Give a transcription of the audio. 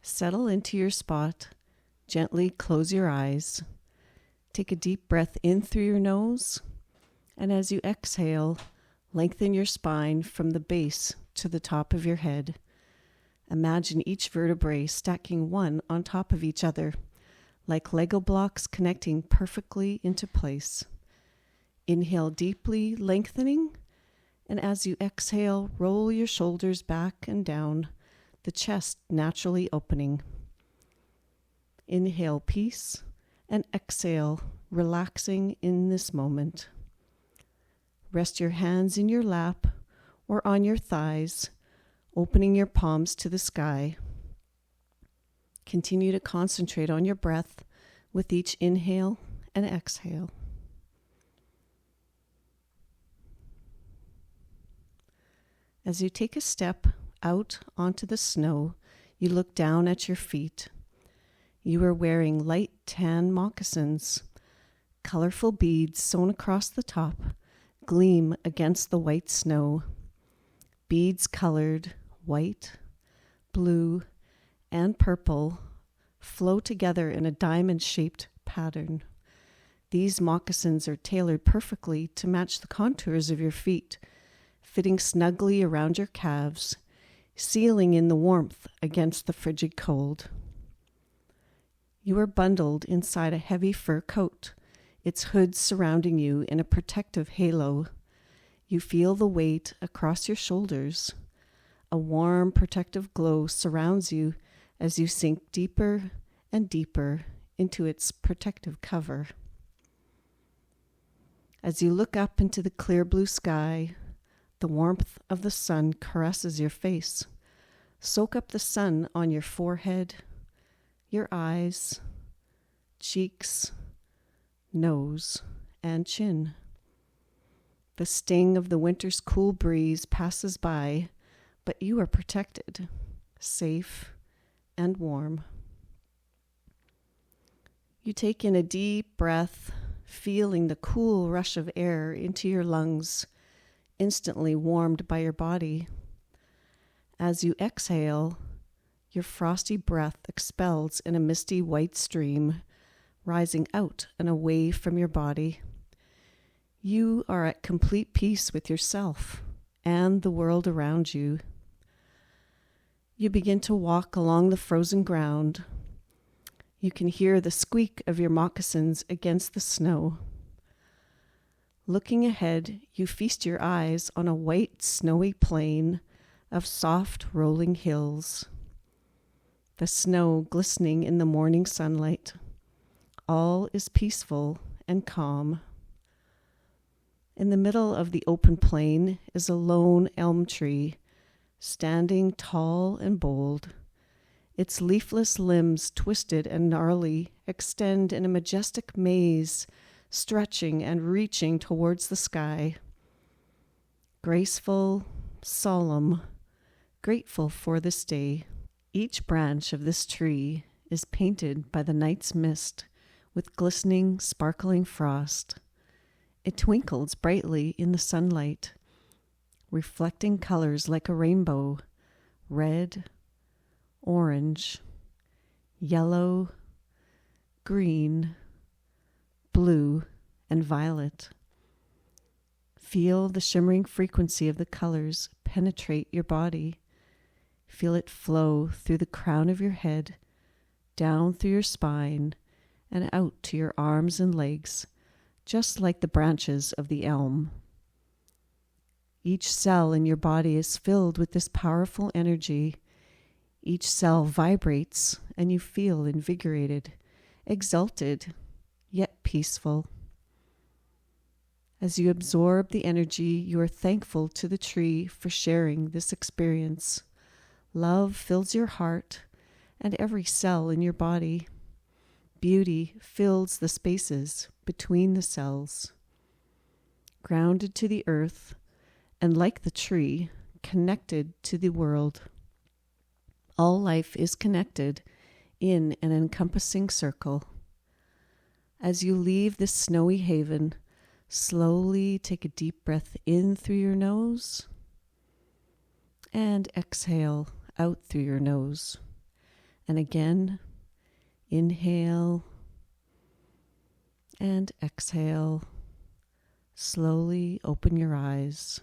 Settle into your spot. Gently close your eyes. Take a deep breath in through your nose, and as you exhale, lengthen your spine from the base to the top of your head. Imagine each vertebrae stacking one on top of each other, like Lego blocks connecting perfectly into place. Inhale deeply, lengthening, and as you exhale, roll your shoulders back and down, the chest naturally opening. Inhale peace, and exhale, relaxing in this moment. Rest your hands in your lap or on your thighs, opening your palms to the sky. Continue to concentrate on your breath with each inhale and exhale. As you take a step out onto the snow, you look down at your feet. You are wearing light tan moccasins. Colorful beads sewn across the top gleam against the white snow. Beads colored white, blue, and purple flow together in a diamond-shaped pattern. These moccasins are tailored perfectly to match the contours of your feet, fitting snugly around your calves, sealing in the warmth against the frigid cold. You are bundled inside a heavy fur coat, its hood surrounding you in a protective halo. You feel the weight across your shoulders. A warm, protective glow surrounds you as you sink deeper and deeper into its protective cover. As you look up into the clear blue sky, the warmth of the sun caresses your face. Soak up the sun on your forehead, your eyes, cheeks, nose, and chin. The sting of the winter's cool breeze passes by, but you are protected, safe, and warm. You take in a deep breath, feeling the cool rush of air into your lungs, instantly warmed by your body. As you exhale, your frosty breath expels in a misty white stream, rising out and away from your body. You are at complete peace with yourself and the world around you. You begin to walk along the frozen ground. You can hear the squeak of your moccasins against the snow. Looking ahead, you feast your eyes on a white, snowy plain of soft, rolling hills. The snow glistening in the morning sunlight. All is peaceful and calm. In the middle of the open plain is a lone elm tree, standing tall and bold. Its leafless limbs, twisted and gnarly, extend in a majestic maze, stretching and reaching towards the sky. Graceful, solemn, grateful for this day. Each branch of this tree is painted by the night's mist with glistening, sparkling frost. It twinkles brightly in the sunlight, reflecting colors like a rainbow, red, orange, yellow, green, blue, and violet. Feel the shimmering frequency of the colors penetrate your body. Feel it flow through the crown of your head, down through your spine, and out to your arms and legs, just like the branches of the elm. Each cell in your body is filled with this powerful energy. Each cell vibrates, and you feel invigorated, exalted, yet peaceful. As you absorb the energy, you are thankful to the tree for sharing this experience. Love fills your heart and every cell in your body. Beauty fills the spaces between the cells. Grounded to the earth, and like the tree, connected to the world. All life is connected in an encompassing circle. As you leave this snowy haven, slowly take a deep breath in through your nose and exhale out through your nose. And again, inhale and exhale. Slowly open your eyes.